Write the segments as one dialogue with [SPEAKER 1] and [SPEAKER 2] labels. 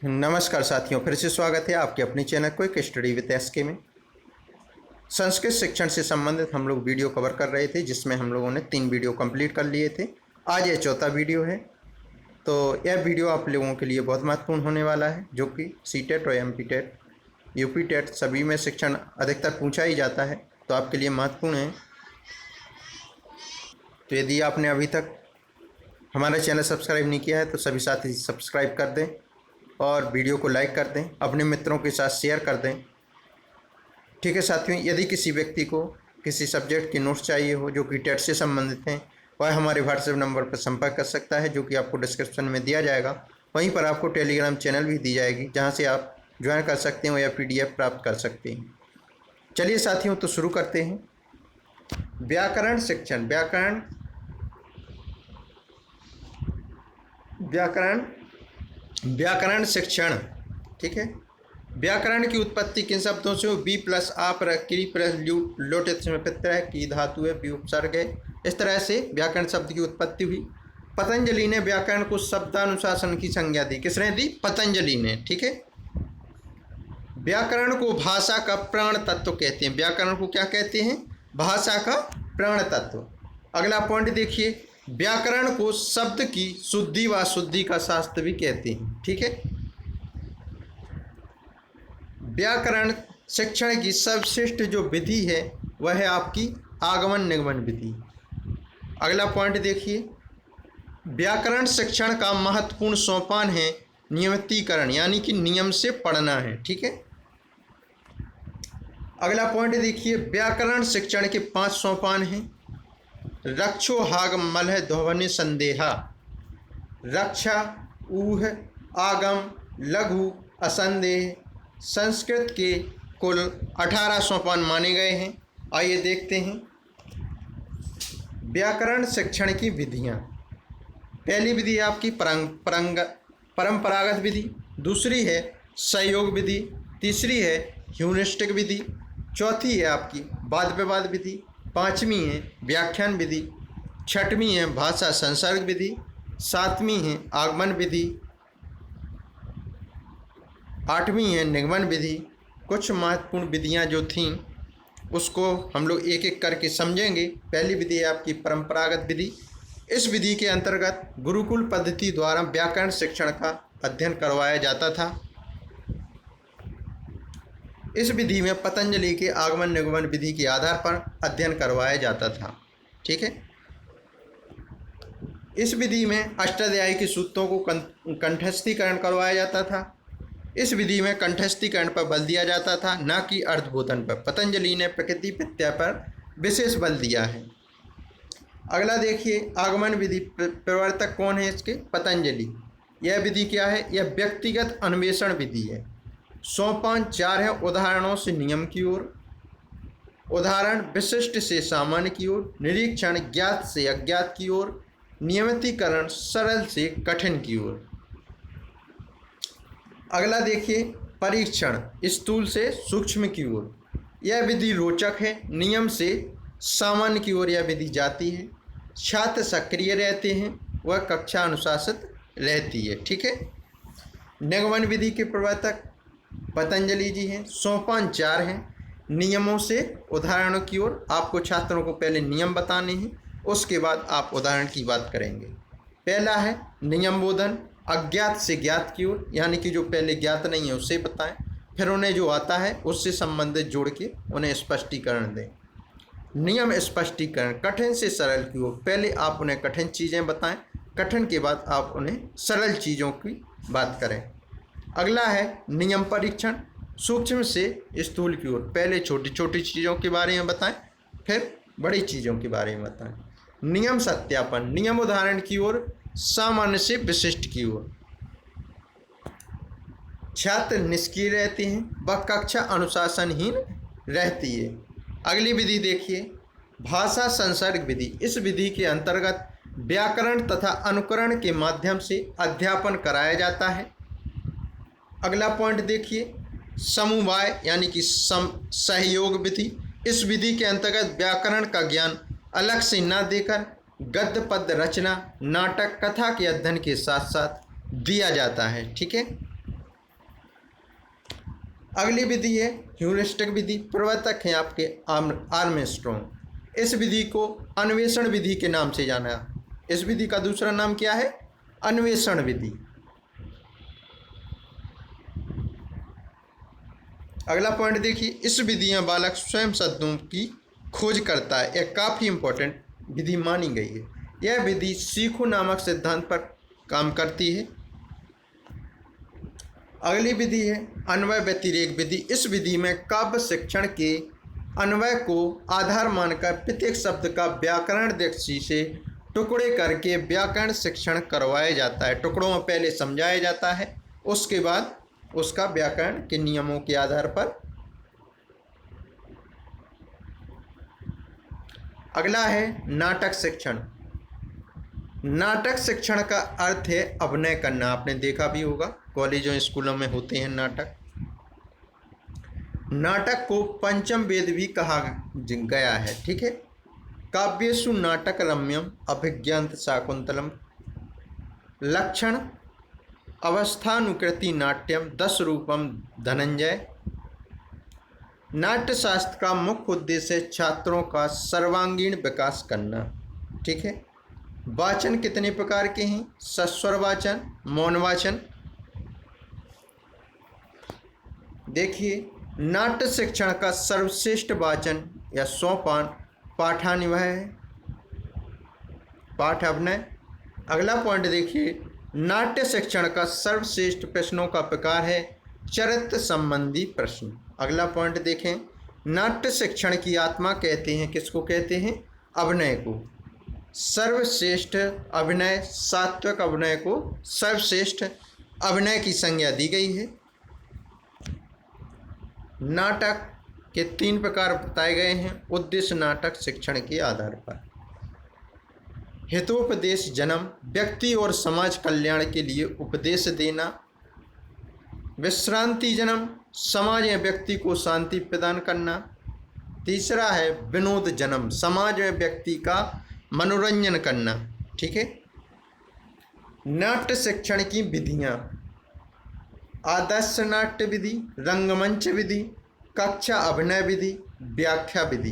[SPEAKER 1] नमस्कार साथियों, फिर से स्वागत है आपके अपने channel quick study with SK में। संस्कृत शिक्षण से संबंधित हम लोग वीडियो कवर कर रहे थे, जिसमें हम लोगों ने 3 वीडियो कंप्लीट कर लिए थे। आज यह चौथा वीडियो है। तो यह वीडियो आप लोगों के लिए बहुत महत्वपूर्ण होने वाला है, जो कि सीटेट और एमपी टेट, यूपी टेट सभी में शिक्षण अधिकतर पूछा ही जाता है, तो आपके लिए महत्वपूर्ण है। तो यदि आपने अभी तक हमारा चैनल सब्सक्राइब नहीं किया है तो सभी साथी सब्सक्राइब कर दें और वीडियो को लाइक कर दें, अपने मित्रों के साथ शेयर कर दें। ठीक है साथियों, यदि किसी व्यक्ति को किसी सब्जेक्ट की नोट्स चाहिए हो जो कि टेट से संबंधित हैं, वह हमारे व्हाट्सएप नंबर पर संपर्क कर सकता है, जो कि आपको डिस्क्रिप्शन में दिया जाएगा। वहीं पर आपको टेलीग्राम चैनल भी दी जाएगी, जहां से आप ज्वाइन कर सकते हैं या पीडीएफ प्राप्त कर सकते हैं। चलिए साथियों, तो शुरू करते हैं। व्याकरण शिक्षण, व्याकरण शिक्षण। ठीक है, व्याकरण की उत्पत्ति किन शब्दों से हो? बी प्लस आ क्री प्लस लोटित प्रत्यय की धातु है, बी उपसर्ग है। इस तरह से व्याकरण शब्द की उत्पत्ति हुई। पतंजलि ने व्याकरण को शब्दानुशासन की संज्ञा दी। किसने दी? पतंजलि ने। ठीक है, व्याकरण को भाषा का प्राण तत्व कहते हैं। व्याकरण को क्या कहते हैं? भाषा का प्राण तत्व। अगला पॉइंट देखिए, व्याकरण को शब्द की शुद्धि व अशुद्धि का शास्त्र भी कहते हैं। ठीक है, व्याकरण शिक्षण की सर्वश्रेष्ठ जो विधि है वह है आपकी आगमन निगमन विधि। अगला पॉइंट देखिए, व्याकरण शिक्षण का महत्वपूर्ण सोपान है नियमितीकरण, यानी कि नियम से पढ़ना है। ठीक है, अगला पॉइंट देखिए, व्याकरण शिक्षण के 5 सोपान हैं। रक्षो हागम मलह ध्वनि संदेहा। रक्षा, ऊह, आगम, लघु, असंदेह संस्कृत के कुल 18 सोपान माने गए हैं। आइए देखते हैं व्याकरण शिक्षण की विधियां। पहली विधि है आपकी परंपरागत विधि, दूसरी है सहयोग विधि, तीसरी है ह्यूरिस्टिक विधि, चौथी है आपकी वाद विवाद विधि, पाँचवीं है व्याख्यान विधि, छठवीं है भाषा संसर्ग विधि, सातवीं है आगमन विधि, आठवीं है निगमन विधि। कुछ महत्वपूर्ण विधियां जो थीं उसको हम लोग एक एक करके समझेंगे। पहली विधि है आपकी परंपरागत विधि। इस विधि के अंतर्गत गुरुकुल पद्धति द्वारा व्याकरण शिक्षण का अध्ययन करवाया जाता था। इस विधि में पतंजलि के आगमन निगमन विधि के आधार पर अध्ययन करवाया जाता था। ठीक है, इस विधि में अष्टाध्यायी के सूत्रों को कंठस्थीकरण करवाया जाता था। इस विधि में कंठस्थीकरण पर बल दिया जाता था, न कि अर्थबोधन पर। पतंजलि ने प्रकृति प्रत्यय पर विशेष बल दिया है। अगला देखिए, आगमन विधि प्रवर्तक कौन है इसके? पतंजलि। यह विधि क्या है? यह व्यक्तिगत अन्वेषण विधि है। सोपान 4 है, उदाहरणों से नियम की ओर, उदाहरण विशिष्ट से सामान्य की ओर, निरीक्षण ज्ञात से अज्ञात की ओर, नियमितीकरण सरल से कठिन की ओर। अगला देखिए, परीक्षण स्थूल से सूक्ष्म की ओर। यह विधि रोचक है। नियम से सामान्य की ओर यह विधि जाती है। छात्र सक्रिय रहते हैं, वह कक्षा अनुशासित रहती है। ठीक है, निगमन विधि के प्रवर्तक पतंजलि जी हैं। सोपान 4 हैं, नियमों से उदाहरणों की ओर। आपको छात्रों को पहले नियम बताने हैं, उसके बाद आप उदाहरण की बात करेंगे। पहला है नियम बोधन, अज्ञात से ज्ञात की ओर, यानी कि जो पहले ज्ञात नहीं है उसे बताएं, फिर उन्हें जो आता है उससे संबंधित जोड़ के उन्हें स्पष्टीकरण दें। नियम स्पष्टीकरण, कठिन से सरल की ओर। पहले आप उन्हें कठिन चीज़ें बताएं, कठिन के बाद आप उन्हें सरल चीज़ों की बात करें। अगला है नियम परीक्षण, सूक्ष्म से स्थूल की ओर। पहले छोटी छोटी चीज़ों के बारे में बताएं, फिर बड़ी चीज़ों के बारे में बताएं। नियम सत्यापन, नियम उदाहरण की ओर, सामान्य से विशिष्ट की ओर। छात्र निष्क्रिय रहते हैं, वह कक्षा अनुशासनहीन रहती है। अगली विधि देखिए, भाषा संसर्ग विधि। इस विधि के अंतर्गत व्याकरण तथा अनुकरण के माध्यम से अध्यापन कराया जाता है। अगला पॉइंट देखिए, समवाय यानी कि सहयोग विधि। इस विधि के अंतर्गत व्याकरण का ज्ञान अलग से न देकर गद्य पद्य रचना, नाटक, कथा के अध्ययन के साथ साथ दिया जाता है। ठीक है, अगली विधि है ह्यूरिस्टिक विधि। प्रवर्तक हैं आपके आर्मस्ट्रॉन्ग। इस विधि को अन्वेषण विधि के नाम से जाना। इस विधि का दूसरा नाम क्या है? अन्वेषण विधि। अगला पॉइंट देखिए, इस विधि में बालक स्वयं शब्दों की खोज करता है। यह काफ़ी इंपॉर्टेंट विधि मानी गई है। यह विधि सीखो नामक सिद्धांत पर काम करती है। अगली विधि है अन्वय व्यतिरेक विधि। इस विधि में काव्य शिक्षण के अन्वय को आधार मानकर प्रत्येक शब्द का व्याकरण दृष्टि से टुकड़े करके व्याकरण शिक्षण करवाया जाता है। टुकड़ों में पहले समझाया जाता है, उसके बाद उसका व्याकरण के नियमों के आधार पर। अगला है नाटक शिक्षण। नाटक शिक्षण का अर्थ है अभिनय करना। आपने देखा भी होगा, कॉलेजों स्कूलों में होते हैं नाटक। नाटक को पंचम वेद भी कहा गया है, ठीक है। काव्येषु नाटक रम्यम अभिज्ञात शाकुंतलम लक्षण अवस्थानुकृति नाट्यम 10 रूपम धनंजय। नाट्य शास्त्र का मुख्य उद्देश्य छात्रों का सर्वांगीण विकास करना, ठीक है। वाचन कितने प्रकार के हैं? सस्वर वाचन, मौन वाचन। देखिए, नाट्य शिक्षण का सर्वश्रेष्ठ वाचन या सोपान पाठान्वय है, पाठ अभिनय। अगला पॉइंट देखिए, नाट्य शिक्षण का सर्वश्रेष्ठ प्रश्नों का प्रकार है चरित्र संबंधी प्रश्न। अगला पॉइंट देखें, नाट्य शिक्षण की आत्मा कहते हैं, किसको कहते हैं? अभिनय को। सर्वश्रेष्ठ अभिनय, सात्विक अभिनय को सर्वश्रेष्ठ अभिनय की संज्ञा दी गई है। नाटक के 3 प्रकार बताए गए हैं उद्देश्य नाटक शिक्षण के आधार पर। हितोपदेश जन्म, व्यक्ति और समाज कल्याण के लिए उपदेश देना। विश्रांति जन्म, समाज या व्यक्ति को शांति प्रदान करना। तीसरा है विनोद जन्म, समाज या व्यक्ति का मनोरंजन करना, ठीक है। नाट्य शिक्षण की विधियाँ: आदर्श नाट्य विधि, रंगमंच विधि, कक्षा अभिनय विधि, व्याख्या विधि।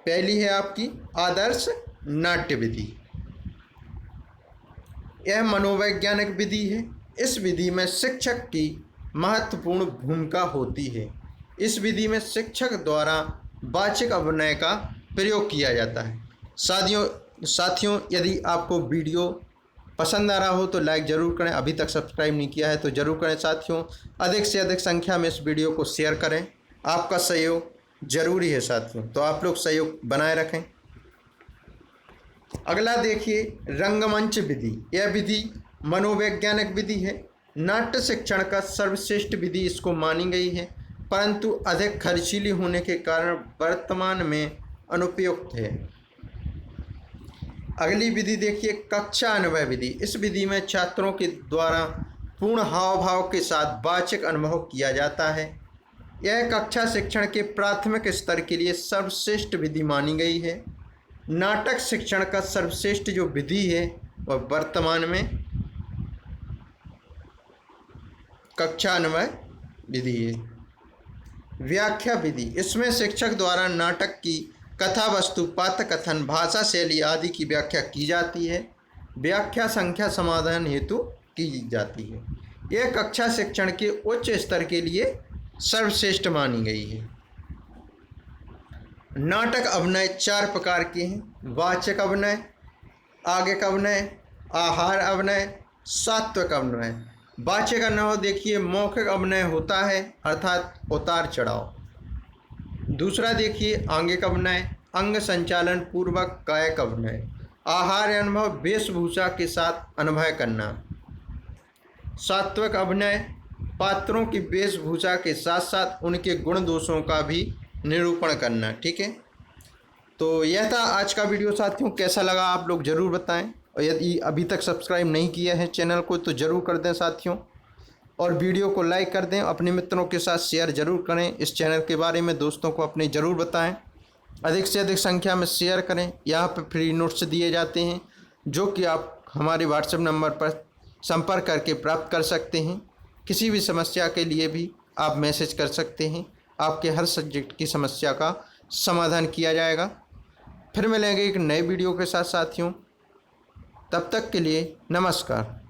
[SPEAKER 1] पहली है आपकी आदर्श नाट्य विधि। यह मनोवैज्ञानिक विधि है। इस विधि में शिक्षक की महत्वपूर्ण भूमिका होती है। इस विधि में शिक्षक द्वारा वाचिक अभिनय का प्रयोग किया जाता है। साथियों, यदि आपको वीडियो पसंद आ रहा हो तो लाइक ज़रूर करें। अभी तक सब्सक्राइब नहीं किया है तो ज़रूर करें। साथियों, अधिक से अधिक संख्या में इस वीडियो को शेयर करें। आपका सहयोग ज़रूरी है साथियों, तो आप लोग सहयोग बनाए रखें। अगला देखिए, रंगमंच विधि। यह विधि मनोवैज्ञानिक विधि है। नाट्य शिक्षण का सर्वश्रेष्ठ विधि इसको मानी गई है, परंतु अधिक खर्चीली होने के कारण वर्तमान में अनुपयुक्त है। अगली विधि देखिए, कक्षा अन्वय विधि। इस विधि में छात्रों के द्वारा पूर्ण हाव भाव के साथ वाचिक अनुभव किया जाता है। यह कक्षा शिक्षण के प्राथमिक स्तर के लिए सर्वश्रेष्ठ विधि मानी गई है। नाटक शिक्षण का सर्वश्रेष्ठ जो विधि है वह वर्तमान में कक्षा अन्वय विधि है। व्याख्या विधि, इसमें शिक्षक द्वारा नाटक की कथा वस्तु, पात्र कथन, भाषा शैली आदि की व्याख्या की जाती है। व्याख्या संख्या समाधान हेतु की जाती है। यह कक्षा शिक्षण के उच्च स्तर के लिए सर्वश्रेष्ठ मानी गई है। नाटक अभिनय 4 प्रकार के हैं: वाचक अभिनय, आगेक अभिनय, आहार अभिनय, सात्विक अभिनय। वाचक अनुभव देखिए, मौखिक अभिनय होता है अर्थात उतार चढ़ाव। दूसरा देखिए आंगिक अभिनय, अंग संचालन पूर्वक कायक अभिनय। आहार अनुभव, वेशभूषा के साथ अनुभव करना। सात्विक अभिनय, पात्रों की वेशभूषा के साथ साथ उनके गुण दोषों का भी निरूपण करना, ठीक है। तो यह था आज का वीडियो साथियों। कैसा लगा आप लोग ज़रूर बताएं, और यदि अभी तक सब्सक्राइब नहीं किया है चैनल को तो ज़रूर कर दें साथियों, और वीडियो को लाइक कर दें। अपने मित्रों के साथ शेयर ज़रूर करें। इस चैनल के बारे में दोस्तों को अपने ज़रूर बताएं। अधिक से अधिक संख्या में शेयर करें। यहाँ पर फ्री नोट्स दिए जाते हैं जो कि आप हमारे व्हाट्सएप नंबर पर संपर्क करके प्राप्त कर सकते हैं। किसी भी समस्या के लिए भी आप मैसेज कर सकते हैं। आपके हर सब्जेक्ट की समस्या का समाधान किया जाएगा। फिर मिलेंगे एक नए वीडियो के साथ साथियों। तब तक के लिए नमस्कार।